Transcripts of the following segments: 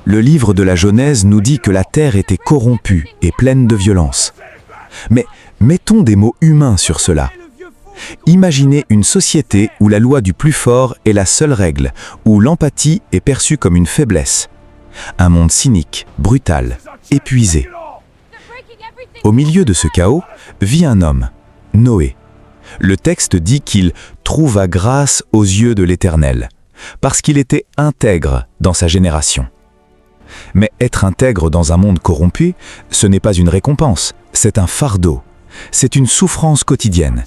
Le livre de la Genèse nous dit que la terre était corrompue et pleine de violence. Mais mettons des mots humains sur cela. Imaginez une société où la loi du plus fort est la seule règle, où l'empathie est perçue comme une faiblesse. Un monde cynique, brutal, épuisé. Au milieu de ce chaos, vit un homme, Noé. Le texte dit qu'il trouva grâce aux yeux de l'Éternel, parce qu'il était intègre dans sa génération. Mais être intègre dans un monde corrompu, ce n'est pas une récompense, c'est un fardeau. C'est une souffrance quotidienne.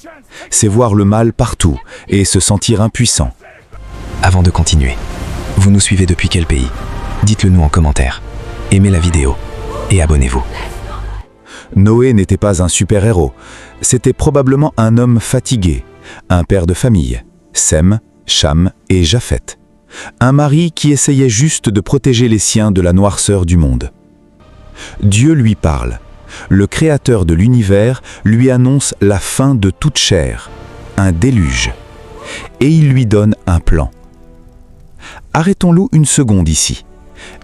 C'est voir le mal partout et se sentir impuissant. Avant de continuer, vous nous suivez depuis quel pays? Dites-le nous en commentaire. Aimez la vidéo et abonnez-vous. Noé n'était pas un super-héros. C'était probablement un homme fatigué, un père de famille, Sem, Cham et Japheth. Un mari qui essayait juste de protéger les siens de la noirceur du monde. Dieu lui parle. Le créateur de l'univers lui annonce la fin de toute chair, un déluge. Et il lui donne un plan. Arrêtons-nous une seconde ici.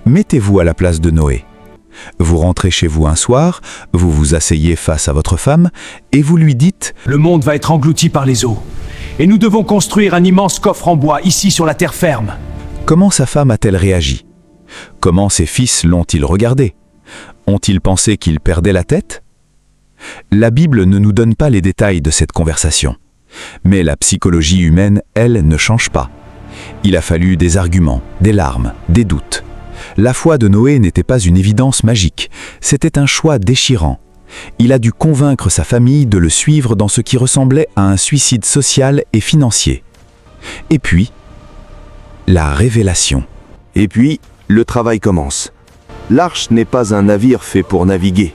Mettez-vous à la place de Noé. Vous rentrez chez vous un soir, vous vous asseyez face à votre femme et vous lui dites « Le monde va être englouti par les eaux. Et nous devons construire un immense coffre en bois ici sur la terre ferme. » Comment sa femme a-t-elle réagi? Comment ses fils l'ont-ils regardé? Ont-ils pensé qu'il perdait la tête? La Bible ne nous donne pas les détails de cette conversation. Mais la psychologie humaine, elle, ne change pas. Il a fallu des arguments, des larmes, des doutes. La foi de Noé n'était pas une évidence magique, c'était un choix déchirant. Il a dû convaincre sa famille de le suivre dans ce qui ressemblait à un suicide social et financier. Et puis, la révélation. Et puis, le travail commence. L'arche n'est pas un navire fait pour naviguer.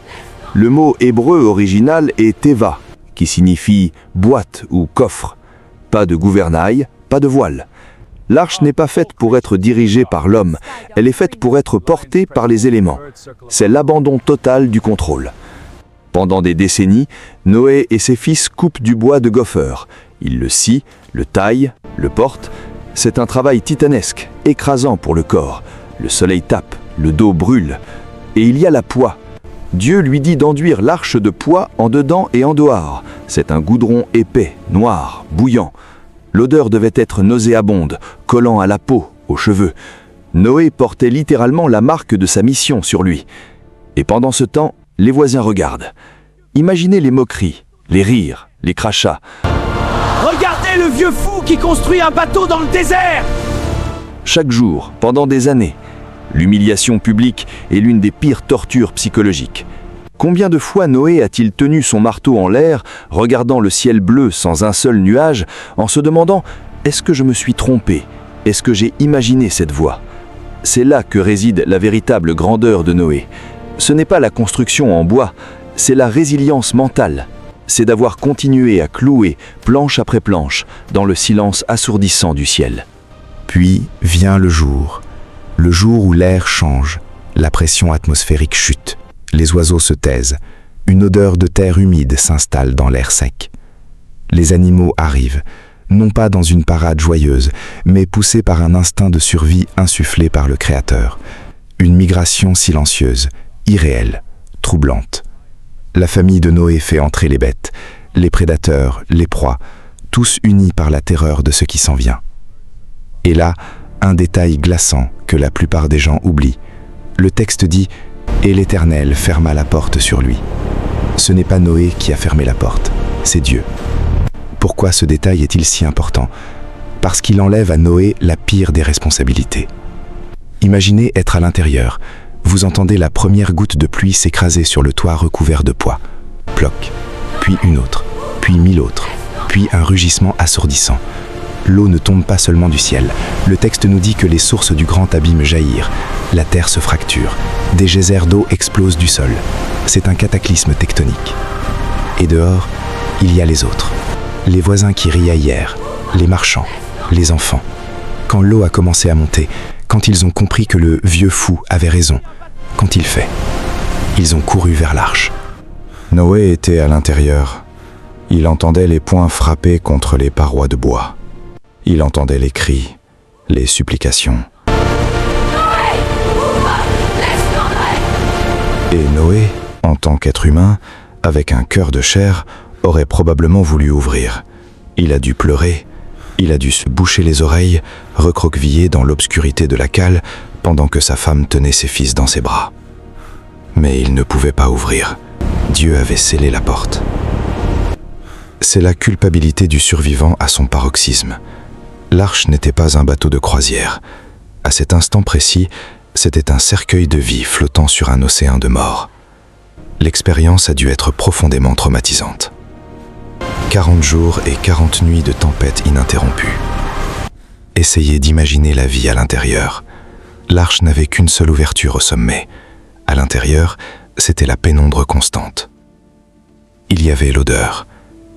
Le mot hébreu original est teva, qui signifie boîte ou coffre. Pas de gouvernail, pas de voile. L'arche n'est pas faite pour être dirigée par l'homme, elle est faite pour être portée par les éléments. C'est l'abandon total du contrôle. Pendant des décennies, Noé et ses fils coupent du bois de gopher. Ils le scient, le taillent, le portent. C'est un travail titanesque, écrasant pour le corps. Le soleil tape, le dos brûle. Et il y a la poix. Dieu lui dit d'enduire l'arche de poix en dedans et en dehors. C'est un goudron épais, noir, bouillant. L'odeur devait être nauséabonde, collant à la peau, aux cheveux. Noé portait littéralement la marque de sa mission sur lui. Et pendant ce temps, les voisins regardent. Imaginez les moqueries, les rires, les crachats. Regardez le vieux fou qui construit un bateau dans le désert! Chaque jour, pendant des années, l'humiliation publique est l'une des pires tortures psychologiques. Combien de fois Noé a-t-il tenu son marteau en l'air, regardant le ciel bleu sans un seul nuage, en se demandant « Est-ce que je me suis trompé? Est-ce que j'ai imaginé cette voie ?» C'est là que réside la véritable grandeur de Noé. Ce n'est pas la construction en bois, c'est la résilience mentale. C'est d'avoir continué à clouer, planche après planche, dans le silence assourdissant du ciel. Puis vient le jour où l'air change, la pression atmosphérique chute, les oiseaux se taisent, une odeur de terre humide s'installe dans l'air sec. Les animaux arrivent, non pas dans une parade joyeuse, mais poussés par un instinct de survie insufflé par le Créateur. Une migration silencieuse, irréelle, troublante. La famille de Noé fait entrer les bêtes, les prédateurs, les proies, tous unis par la terreur de ce qui s'en vient. Et là, un détail glaçant que la plupart des gens oublient. Le texte dit « Et l'Éternel ferma la porte sur lui ». Ce n'est pas Noé qui a fermé la porte, c'est Dieu. Pourquoi ce détail est-il si important? Parce qu'il enlève à Noé la pire des responsabilités. Imaginez être à l'intérieur. Vous entendez la première goutte de pluie s'écraser sur le toit recouvert de pois. Ploc, puis une autre, puis 1000 autres, puis un rugissement assourdissant. L'eau ne tombe pas seulement du ciel. Le texte nous dit que les sources du grand abîme jaillirent. La terre se fracture. Des geysers d'eau explosent du sol. C'est un cataclysme tectonique. Et dehors, il y a les autres. Les voisins qui riaient hier, les marchands, les enfants. Quand l'eau a commencé à monter, quand ils ont compris que le vieux fou avait raison, qu'ont-ils fait? Ils ont couru vers l'arche. Noé était à l'intérieur. Il entendait les poings frapper contre les parois de bois. Il entendait les cris, les supplications. Et Noé, en tant qu'être humain, avec un cœur de chair, aurait probablement voulu ouvrir. Il a dû pleurer, il a dû se boucher les oreilles, recroquevillé dans l'obscurité de la cale, pendant que sa femme tenait ses fils dans ses bras. Mais il ne pouvait pas ouvrir. Dieu avait scellé la porte. C'est la culpabilité du survivant à son paroxysme. L'arche n'était pas un bateau de croisière. À cet instant précis, c'était un cercueil de vie flottant sur un océan de mort. L'expérience a dû être profondément traumatisante. 40 jours et 40 nuits de tempête ininterrompue. Essayez d'imaginer la vie à l'intérieur. L'arche n'avait qu'une seule ouverture au sommet. À l'intérieur, c'était la pénombre constante. Il y avait l'odeur,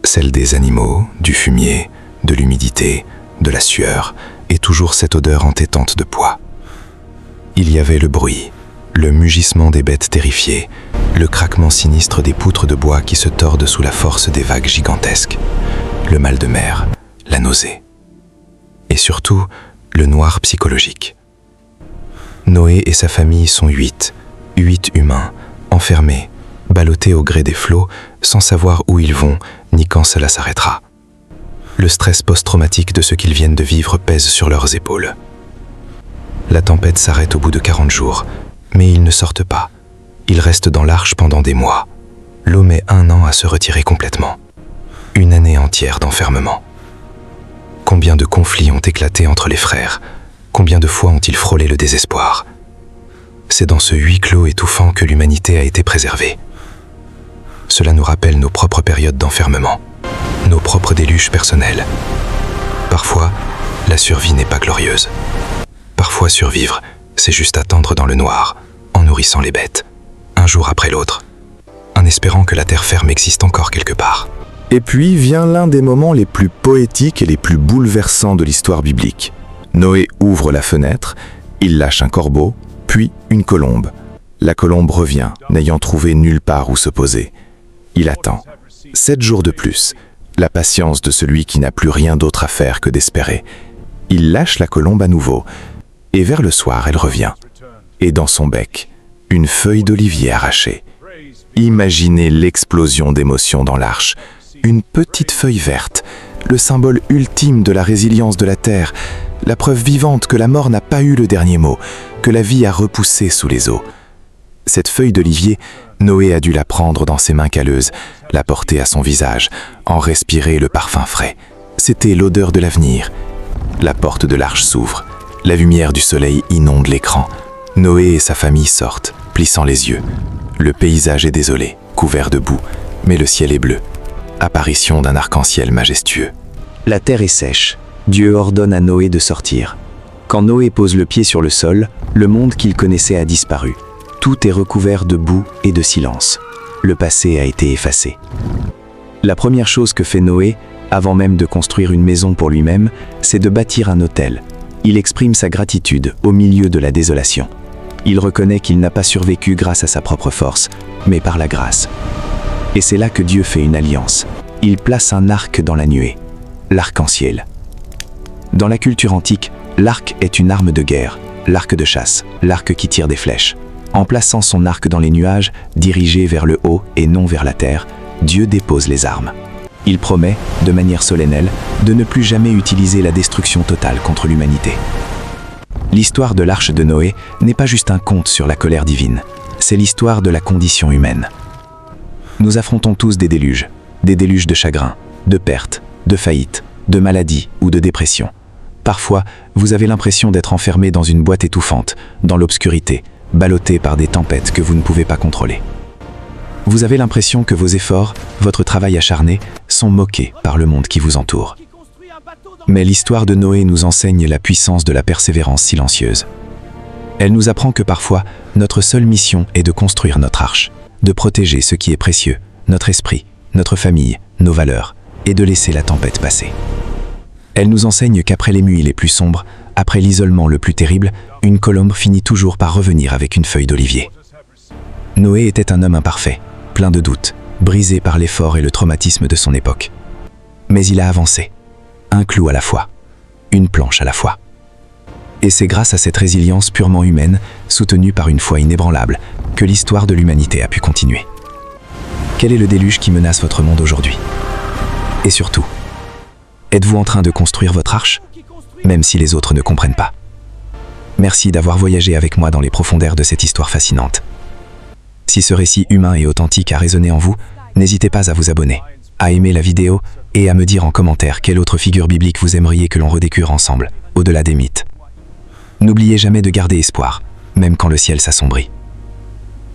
celle des animaux, du fumier, de l'humidité, de la sueur, et toujours cette odeur entêtante de poids. Il y avait le bruit, le mugissement des bêtes terrifiées, le craquement sinistre des poutres de bois qui se tordent sous la force des vagues gigantesques, le mal de mer, la nausée. Et surtout, le noir psychologique. Noé et sa famille sont 8 humains, enfermés, ballottés au gré des flots, sans savoir où ils vont, ni quand cela s'arrêtera. Le stress post-traumatique de ce qu'ils viennent de vivre pèse sur leurs épaules. La tempête s'arrête au bout de 40 jours, mais ils ne sortent pas. Ils restent dans l'arche pendant des mois. L'eau met 1 an à se retirer complètement. Une année entière d'enfermement. Combien de conflits ont éclaté entre les frères? Combien de fois ont-ils frôlé le désespoir? C'est dans ce huis clos étouffant que l'humanité a été préservée. Cela nous rappelle nos propres périodes d'enfermement, nos propres déluges personnels. Parfois, la survie n'est pas glorieuse. Parfois, survivre, c'est juste attendre dans le noir, en nourrissant les bêtes, un jour après l'autre, en espérant que la terre ferme existe encore quelque part. Et puis vient l'un des moments les plus poétiques et les plus bouleversants de l'histoire biblique. Noé ouvre la fenêtre, il lâche un corbeau, puis une colombe. La colombe revient, n'ayant trouvé nulle part où se poser. Il attend. 7 jours de plus, la patience de celui qui n'a plus rien d'autre à faire que d'espérer. Il lâche la colombe à nouveau, et vers le soir, elle revient. Et dans son bec, une feuille d'olivier arrachée. Imaginez l'explosion d'émotions dans l'arche. Une petite feuille verte, le symbole ultime de la résilience de la terre, la preuve vivante que la mort n'a pas eu le dernier mot, que la vie a repoussé sous les eaux. Cette feuille d'olivier, Noé a dû la prendre dans ses mains calleuses, la porter à son visage, en respirer le parfum frais. C'était l'odeur de l'avenir. La porte de l'arche s'ouvre. La lumière du soleil inonde l'écran. Noé et sa famille sortent, plissant les yeux. Le paysage est désolé, couvert de boue, mais le ciel est bleu. Apparition d'un arc-en-ciel majestueux. La terre est sèche. Dieu ordonne à Noé de sortir. Quand Noé pose le pied sur le sol, le monde qu'il connaissait a disparu. Tout est recouvert de boue et de silence. Le passé a été effacé. La première chose que fait Noé, avant même de construire une maison pour lui-même, c'est de bâtir un autel. Il exprime sa gratitude au milieu de la désolation. Il reconnaît qu'il n'a pas survécu grâce à sa propre force, mais par la grâce. Et c'est là que Dieu fait une alliance. Il place un arc dans la nuée, l'arc-en-ciel. Dans la culture antique, l'arc est une arme de guerre, l'arc de chasse, l'arc qui tire des flèches. En plaçant son arc dans les nuages, dirigé vers le haut et non vers la terre, Dieu dépose les armes. Il promet, de manière solennelle, de ne plus jamais utiliser la destruction totale contre l'humanité. L'histoire de l'arche de Noé n'est pas juste un conte sur la colère divine, c'est l'histoire de la condition humaine. Nous affrontons tous des déluges de chagrin, de perte, de faillite, de maladie ou de dépression. Parfois, vous avez l'impression d'être enfermé dans une boîte étouffante, dans l'obscurité, ballotté par des tempêtes que vous ne pouvez pas contrôler. Vous avez l'impression que vos efforts, votre travail acharné, sont moqués par le monde qui vous entoure. Mais l'histoire de Noé nous enseigne la puissance de la persévérance silencieuse. Elle nous apprend que parfois, notre seule mission est de construire notre arche, de protéger ce qui est précieux, notre esprit, notre famille, nos valeurs, et de laisser la tempête passer. Elle nous enseigne qu'après les nuits les plus sombres, après l'isolement le plus terrible, une colombe finit toujours par revenir avec une feuille d'olivier. Noé était un homme imparfait, plein de doutes, brisé par l'effort et le traumatisme de son époque. Mais il a avancé, un clou à la fois, une planche à la fois. Et c'est grâce à cette résilience purement humaine, soutenue par une foi inébranlable, que l'histoire de l'humanité a pu continuer. Quel est le déluge qui menace votre monde aujourd'hui? Et surtout, êtes-vous en train de construire votre arche, même si les autres ne comprennent pas? Merci d'avoir voyagé avec moi dans les profondeurs de cette histoire fascinante. Si ce récit humain et authentique a résonné en vous, n'hésitez pas à vous abonner, à aimer la vidéo et à me dire en commentaire quelle autre figure biblique vous aimeriez que l'on redécouvre ensemble, au-delà des mythes. N'oubliez jamais de garder espoir, même quand le ciel s'assombrit.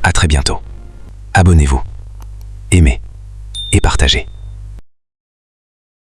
À très bientôt. Abonnez-vous, aimez et partagez.